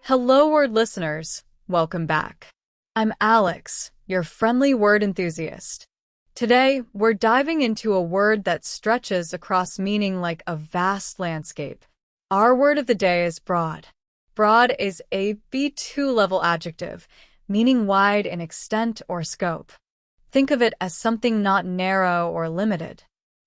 Hello, word listeners. Welcome back. I'm Alex, your friendly word enthusiast. Today, we're diving into a word that stretches across meaning like a vast landscape. Our word of the day is broad. Broad is a B2 level adjective, meaning wide in extent or scope. Think of it as something not narrow or limited.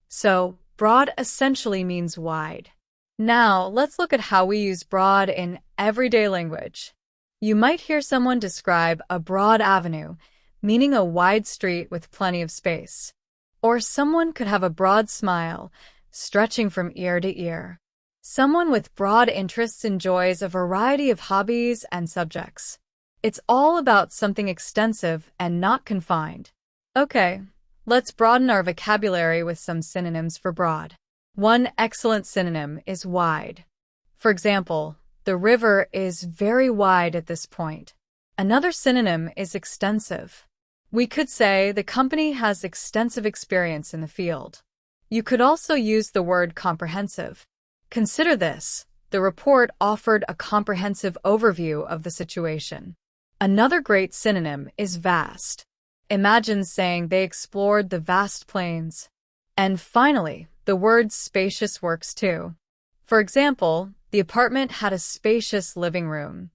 So, broad essentially means wide. Now, let's look at how we use broad in everyday language. You might hear someone describe a broad avenue, meaning a wide street with plenty of space. Or someone could have a broad smile, stretching from ear to ear. Someone with broad interests enjoys a variety of hobbies and subjects. It's all about something extensive and not confined. Okay, let's broaden our vocabulary with some synonyms for broad. One excellent synonym is wide. For example, the river is very wide at this point. Another synonym is extensive. We could say the company has extensive experience in the field. You could also use the word comprehensive. Consider this: the report offered a comprehensive overview of the situation. Another great synonym is vast. Imagine saying they explored the vast plains. And finally, the word spacious works too. For example, the apartment had a spacious living room.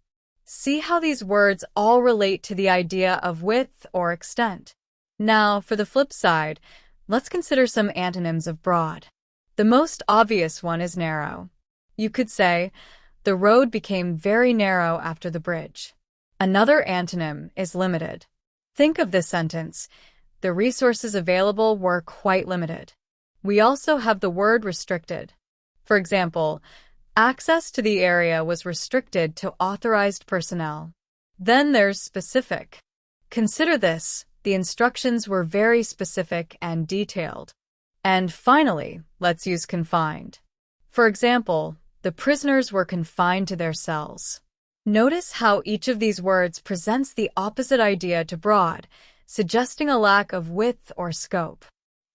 See how these words all relate to the idea of width or extent. Now, for the flip side, let's consider some antonyms of broad. The most obvious one is narrow. You could say, the road became very narrow after the bridge. Another antonym is limited. Think of this sentence: the resources available were quite limited. We also have the word restricted. For example, access to the area was restricted to authorized personnel. Then there's specific. Consider this: the instructions were very specific and detailed. And finally, let's use confined. For example, the prisoners were confined to their cells. Notice how each of these words presents the opposite idea to broad, suggesting a lack of width or scope.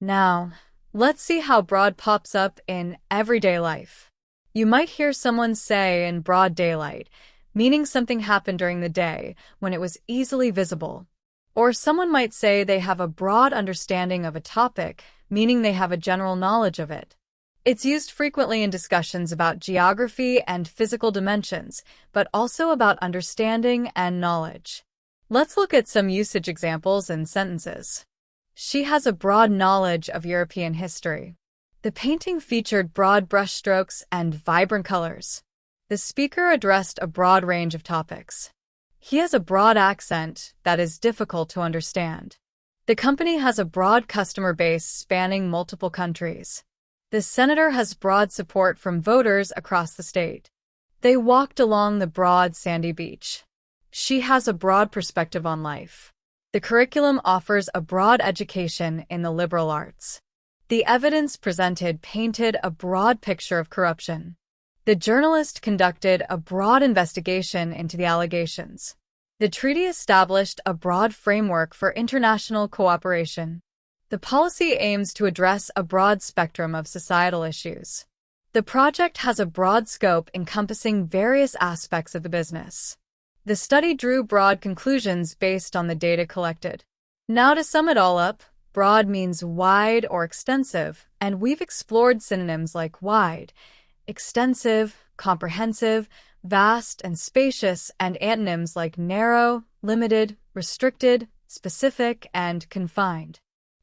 Now, let's see how broad pops up in everyday life. You might hear someone say in broad daylight, meaning something happened during the day when it was easily visible. Or someone might say they have a broad understanding of a topic, meaning they have a general knowledge of it. It's used frequently in discussions about geography and physical dimensions, but also about understanding and knowledge. Let's look at some usage examples in sentences. She has a broad knowledge of European history. The painting featured broad brushstrokes and vibrant colors. The speaker addressed a broad range of topics. He has a broad accent that is difficult to understand. The company has a broad customer base spanning multiple countries. The senator has broad support from voters across the state. They walked along the broad sandy beach. She has a broad perspective on life. The curriculum offers a broad education in the liberal arts. The evidence presented painted a broad picture of corruption. The journalist conducted a broad investigation into the allegations. The treaty established a broad framework for international cooperation. The policy aims to address a broad spectrum of societal issues. The project has a broad scope encompassing various aspects of the business. The study drew broad conclusions based on the data collected. Now, to sum it all up, broad means wide or extensive, and we've explored synonyms like wide, extensive, comprehensive, vast, and spacious, and antonyms like narrow, limited, restricted, specific, and confined.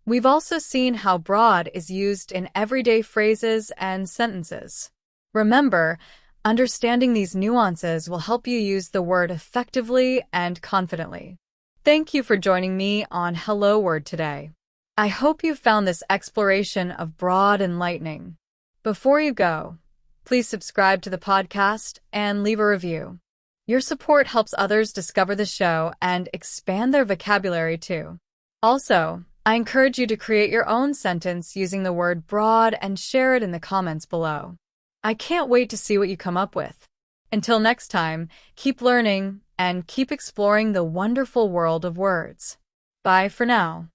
We've also seen how broad is used in everyday phrases and sentences. Remember, understanding these nuances will help you use the word effectively and confidently. Thank you for joining me on Hello Word today. I hope you found this exploration of broad enlightening. Before you go, please subscribe to the podcast and leave a review. Your support helps others discover the show and expand their vocabulary too. Also, I encourage you to create your own sentence using the word broad and share it in the comments below. I can't wait to see what you come up with. Until next time, keep learning and keep exploring the wonderful world of words. Bye for now.